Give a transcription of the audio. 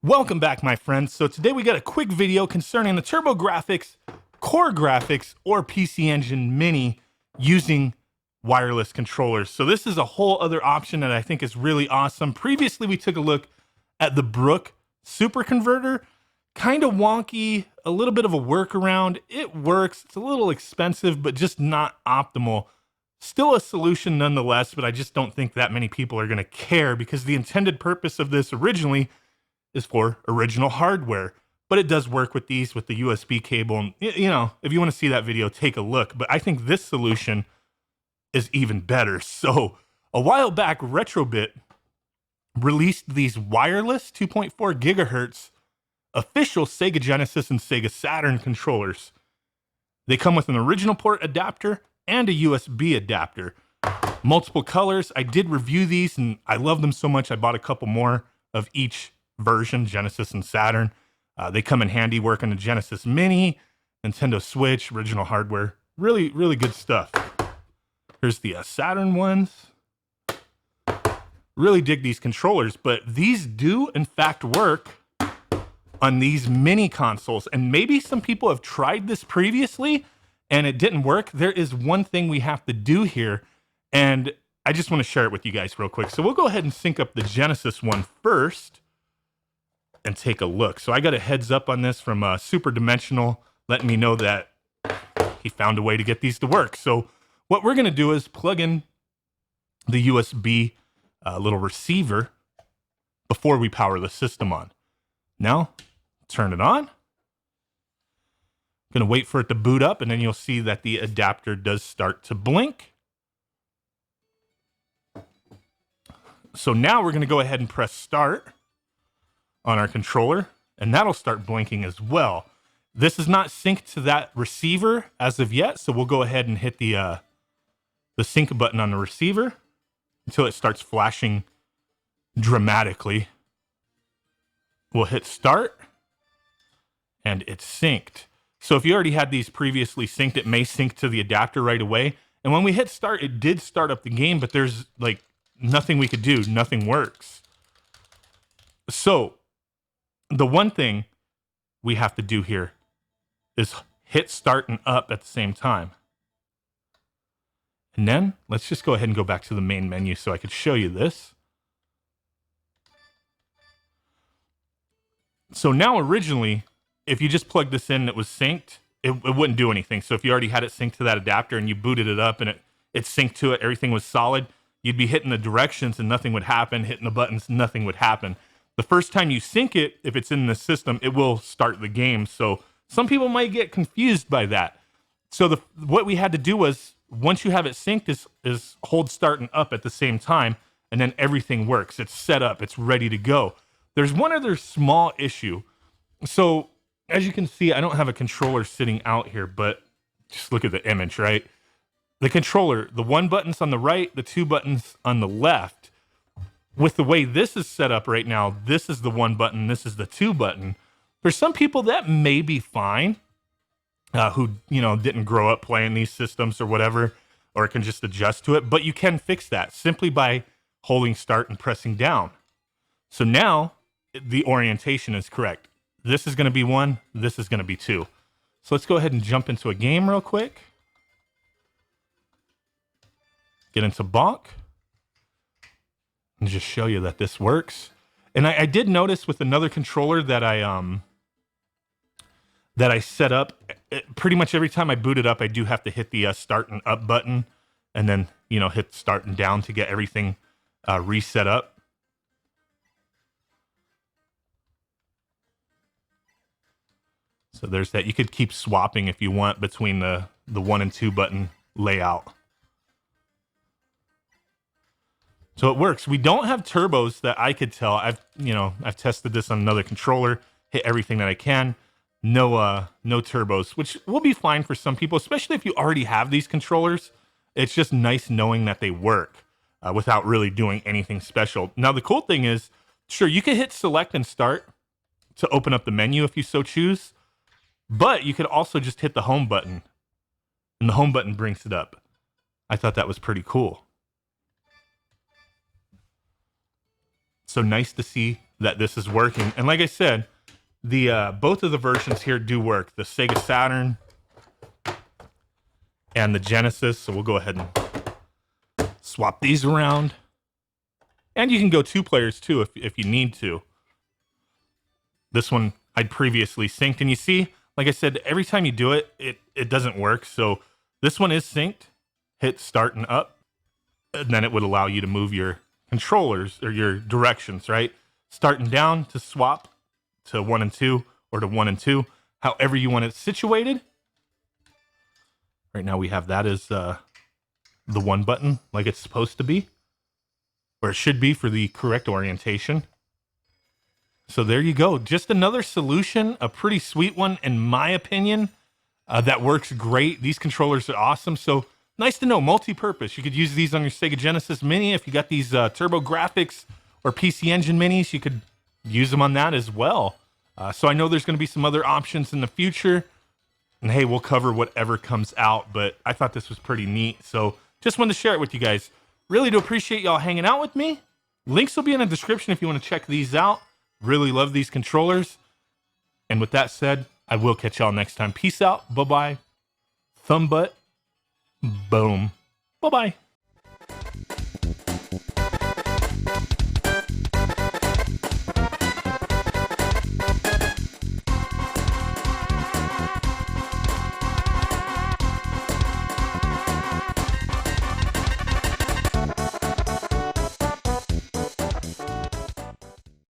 Welcome back, my friends. So today we got a quick video concerning the TurboGrafx Core Graphics or PC Engine Mini using wireless controllers. So this is a whole other option that I think is really awesome. Previously, we took a look at the Brook Super Converter. Kind of wonky, a little bit of a workaround. It works, it's a little expensive, but just not optimal. Still a solution nonetheless, but I just don't think that many people are gonna care because the intended purpose of this originally is for original hardware, but it does work with these with the USB cable. And you know, if you want to see that video, take a look. But I think this solution is even better. So a while back, Retrobit released these wireless 2.4 gigahertz official Sega Genesis and Sega Saturn controllers. They come with an original port adapter and a USB adapter. Multiple colors. I did review these and I love them so much I bought a couple more of each version, Genesis and Saturn. They come in handy working the Genesis Mini, Nintendo Switch, original hardware. Really, really good stuff. Here's the Saturn ones. Really dig these controllers, but these do in fact work on these mini consoles. And maybe some people have tried this previously and it didn't work. There is one thing we have to do here, and I just want to share it with you guys real quick. So we'll go ahead and sync up the Genesis one first and take a look. So I got a heads up on this from Super Dimensional, letting me know that he found a way to get these to work. So what we're gonna do is plug in the USB little receiver before we power the system on. Now, turn it on. Gonna wait for it to boot up, and then you'll see that the adapter does start to blink. So now we're gonna go ahead and press start on our controller, and that'll start blinking as well. This is not synced to that receiver as of yet, so we'll go ahead and hit the sync button on the receiver until it starts flashing dramatically. We'll hit start, and it's synced. So if you already had these previously synced, it may sync to the adapter right away. And when we hit start, it did start up the game, but there's like nothing we could do, nothing works. So the one thing we have to do here is hit start and up at the same time. And then let's just go ahead and go back to the main menu so I could show you this. So now originally, if you just plugged this in and it was synced, it wouldn't do anything. So if you already had it synced to that adapter and you booted it up and it synced to it, everything was solid, you'd be hitting the directions and nothing would happen, hitting the buttons, nothing would happen. The first time you sync it, if it's in the system, it will start the game. So some people might get confused by that. So what we had to do was, once you have it synced, is hold start and up at the same time, and then everything works. It's set up, it's ready to go. There's one other small issue. So as you can see, I don't have a controller sitting out here, but just look at the image, right? The controller, the one button's on the right, the two buttons on the left. With the way this is set up right now, this is the one button, this is the two button. For some people, that may be fine, who didn't grow up playing these systems or whatever, or can just adjust to it. But you can fix that simply by holding start and pressing down. So now the orientation is correct. This is going to be one, this is going to be two. So let's go ahead and jump into a game real quick. Get into Bonk. And just show you that this works. And I did notice with another controller that I set up, pretty much every time I boot it up, I do have to hit the start and up button, and then hit start and down to get everything reset up. So there's that. You could keep swapping if you want between the 1 and 2 button layout. So it works. We don't have turbos that I could tell. I've tested this on another controller, hit everything that I can. No turbos, which will be fine for some people, especially if you already have these controllers. It's just nice knowing that they work without really doing anything special. Now, the cool thing is, sure, you could hit select and start to open up the menu if you so choose, but you could also just hit the home button, and the home button brings it up. I thought that was pretty cool. So nice to see that this is working. And like I said, the both of the versions here do work. The Sega Saturn and the Genesis. So we'll go ahead and swap these around. And you can go 2 players too if you need to. This one I'd previously synced, and you see, like I said, every time you do it, it doesn't work. So this one is synced. Hit start and up, and then it would allow you to move your controllers or your directions, right? Start and down to swap to 1 and 2 or to 1 and 2, however you want it situated. Right now we have that as the 1 button like it's supposed to be, or it should be for the correct orientation. So there you go. Just another solution, a pretty sweet one in my opinion, that works great. These controllers are awesome. So nice to know, multi-purpose. You could use these on your Sega Genesis Mini. If you got these TurboGrafx or PC Engine Minis, you could use them on that as well. So I know there's going to be some other options in the future. And hey, we'll cover whatever comes out. But I thought this was pretty neat. So just wanted to share it with you guys. Really do appreciate y'all hanging out with me. Links will be in the description if you want to check these out. Really love these controllers. And with that said, I will catch y'all next time. Peace out. Bye-bye. Thumb butt. Boom. Bye-bye.